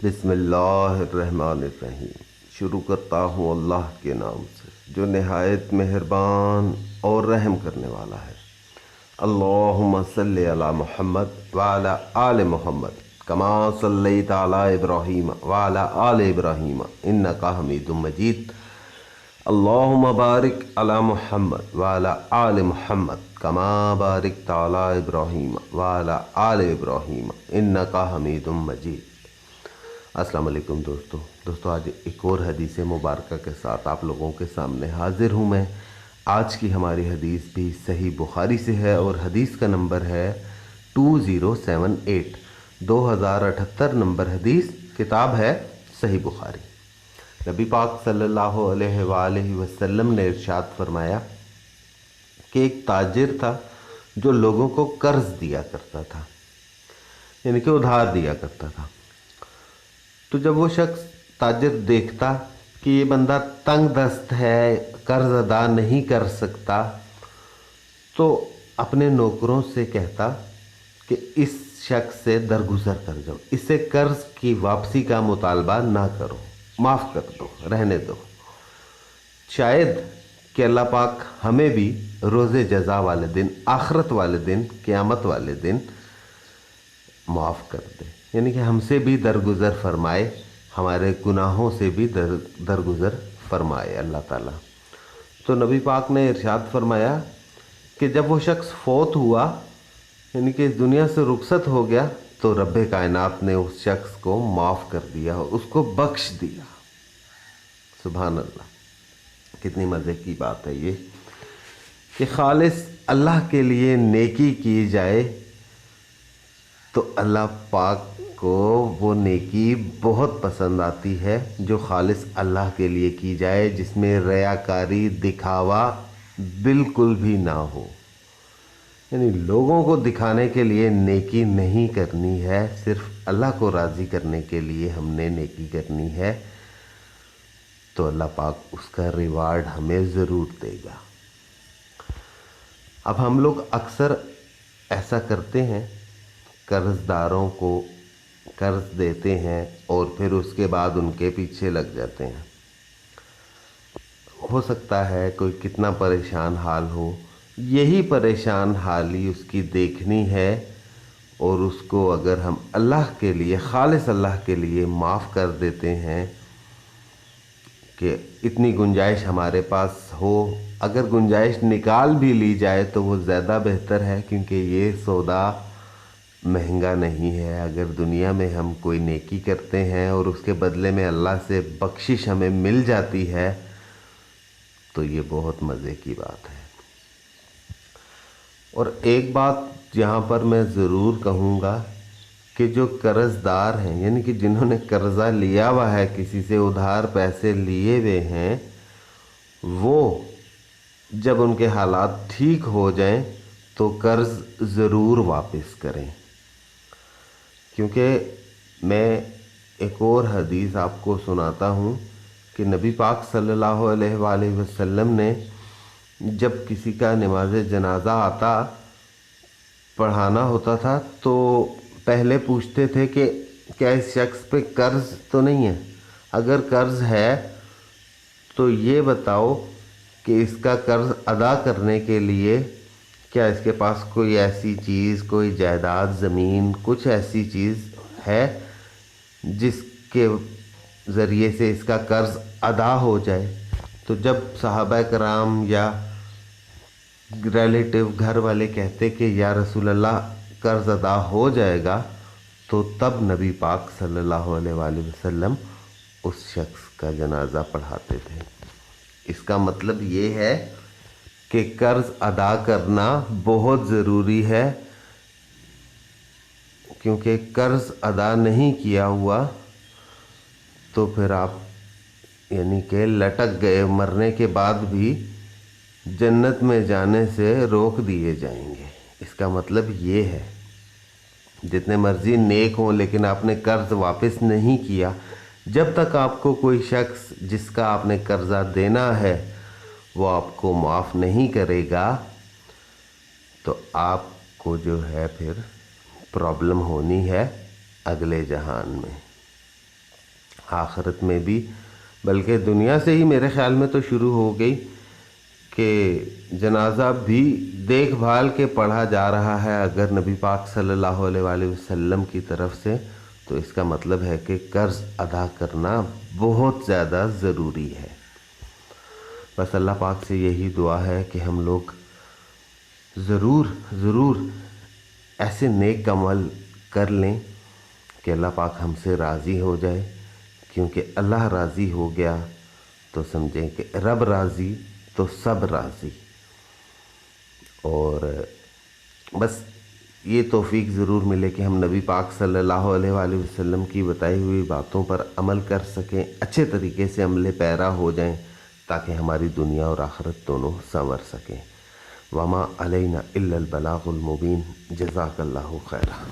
बिस्मिल्लाहिर्रहमानिर्रहीम। शुरू करता हूँ अल्लाह के नाम से जो नहायत मेहरबान और रहम करने वाला है। अल्लाहुम्मा सल्लि अला मुहम्मद व अला आले मुहम्मद कमा सल्लैता अला इब्राहीम व अला आले इब्राहीम इन्नका हमीदुम मजीद। अल्लाहुम्मा बारिक अला मुहम्मद व अला आले मुहम्मद कमा बारिकता अला इब्राहीम व अला आले इब्राहीम इन्नका हमीदुम मजीद। अस्सलाम वालेकुम दोस्तों, आज एक और हदीस मुबारक के साथ आप लोगों के सामने हाजिर हूँ मैं। आज की हमारी हदीस भी सही बुखारी से है और हदीस का नंबर है 2078 नंबर हदीस। किताब है सही बुखारी। नबी पाक सल्लल्लाहु अलैहि वसल्लम ने इरशाद फरमाया कि एक ताजिर था जो लोगों को कर्ज दिया करता था, यानी कि उधार दिया करता था। तो जब वो शख्स ताजिर देखता कि ये बंदा तंग दस्त है, कर्ज अदा नहीं कर सकता, तो अपने नौकरों से कहता कि इस शख्स से दरगुजर कर जाओ, इससे कर्ज की वापसी का मुतालबा ना करो, माफ़ कर दो, रहने दो। शायद कि अल्लाह पाक हमें भी रोज़े जज़ा वाले दिन, आखिरत वाले दिन, क़यामत वाले दिन माफ़ कर दे, यानी कि हमसे भी दरगुज़र फरमाए, हमारे गुनाहों से भी दरगुज़र फरमाए अल्लाह ताला। तो नबी पाक ने इरशाद फरमाया कि जब वो शख्स फौत हुआ, यानी कि इस दुनिया से रुखसत हो गया, तो रब्बे कायनात ने उस शख्स को माफ़ कर दिया, उसको बख्श दिया। सुभान अल्लाह, कितनी मज़े की बात है ये कि खालिस अल्लाह के लिए नेकी की जाए तो अल्लाह पाक को वो नेकी बहुत पसंद आती है जो खालिस अल्लाह के लिए की जाए, जिसमें रियाकारी, दिखावा बिल्कुल भी ना हो। यानी लोगों को दिखाने के लिए नेकी नहीं करनी है, सिर्फ अल्लाह को राज़ी करने के लिए हमने नेकी करनी है, तो अल्लाह पाक उसका रिवार्ड हमें ज़रूर देगा। अब हम लोग अक्सर ऐसा करते हैं, कर्ज़दारों को कर्ज़ देते हैं और फिर उसके बाद उनके पीछे लग जाते हैं। हो सकता है कोई कितना परेशान हाल हो, यही परेशान हाली उसकी देखनी है, और उसको अगर हम अल्लाह के लिए, खालिस अल्लाह के लिए माफ़ कर देते हैं कि इतनी गुंजाइश हमारे पास हो, अगर गुंजाइश निकाल भी ली जाए तो वो ज़्यादा बेहतर है, क्योंकि ये सौदा महंगा नहीं है। अगर दुनिया में हम कोई नेकी करते हैं और उसके बदले में अल्लाह से बख्शिश हमें मिल जाती है, तो ये बहुत मज़े की बात है। और एक बात यहाँ पर मैं ज़रूर कहूँगा कि जो कर्ज़दार हैं, यानी कि जिन्होंने कर्ज़ा लिया हुआ है, किसी से उधार पैसे लिए हुए हैं, वो जब उनके हालात ठीक हो जाएं तो कर्ज़ ज़रूर वापस करें। क्योंकि मैं एक और हदीस आपको सुनाता हूँ कि नबी पाक सल्लल्लाहु अलैहि वसल्लम ने जब किसी का नमाज जनाज़ा आता पढ़ाना होता था, तो पहले पूछते थे कि क्या इस शख्स पे कर्ज़ तो नहीं है, अगर कर्ज़ है तो ये बताओ कि इसका कर्ज़ अदा करने के लिए क्या इसके पास कोई ऐसी चीज़, कोई जायदाद, ज़मीन, कुछ ऐसी चीज़ है जिसके ज़रिए से इसका कर्ज़ अदा हो जाए। तो जब सहाबा कराम या रिलेटिव, घर वाले कहते कि या रसूल अल्लाह कर्ज़ अदा हो जाएगा, तो तब नबी पाक सल्लल्लाहु अलैहि वसल्लम उस शख्स का जनाज़ा पढ़ाते थे। इसका मतलब ये है कि कर्ज़ अदा करना बहुत ज़रूरी है, क्योंकि कर्ज़ अदा नहीं किया हुआ तो फिर आप यानी कि लटक गए, मरने के बाद भी जन्नत में जाने से रोक दिए जाएंगे। इसका मतलब ये है, जितने मर्ज़ी नेक हों, लेकिन आपने कर्ज़ वापस नहीं किया, जब तक आपको कोई शख्स जिसका आपने कर्ज़ा देना है वो आपको माफ़ नहीं करेगा, तो आपको जो है फिर प्रॉब्लम होनी है अगले जहान में। آخرت میں بھی، بلکہ دنیا سے ہی میرے خیال میں تو شروع ہو گئی کہ جنازہ بھی دیکھ بھال کے پڑھا جا رہا ہے اگر نبی پاک صلی اللہ علیہ وآلہ وسلم کی طرف سے، تو اس کا مطلب ہے کہ قرض ادا کرنا بہت زیادہ ضروری ہے۔ بس اللہ پاک سے یہی دعا ہے کہ ہم لوگ ضرور ایسے نیک عمل کر لیں کہ اللہ پاک ہم سے راضی ہو جائے، کیونکہ اللہ راضی ہو گیا تو سمجھیں کہ رب راضی تو سب راضی۔ اور بس یہ توفیق ضرور ملے کہ ہم نبی پاک صلی اللہ علیہ وآلہ وسلم کی بتائی ہوئی باتوں پر عمل کر سکیں، اچھے طریقے سے عمل پیرا ہو جائیں، تاکہ ہماری دنیا اور آخرت دونوں سنور سکیں۔ وما علینا الا البلاغ المبین۔ جزاک اللہ خیرا۔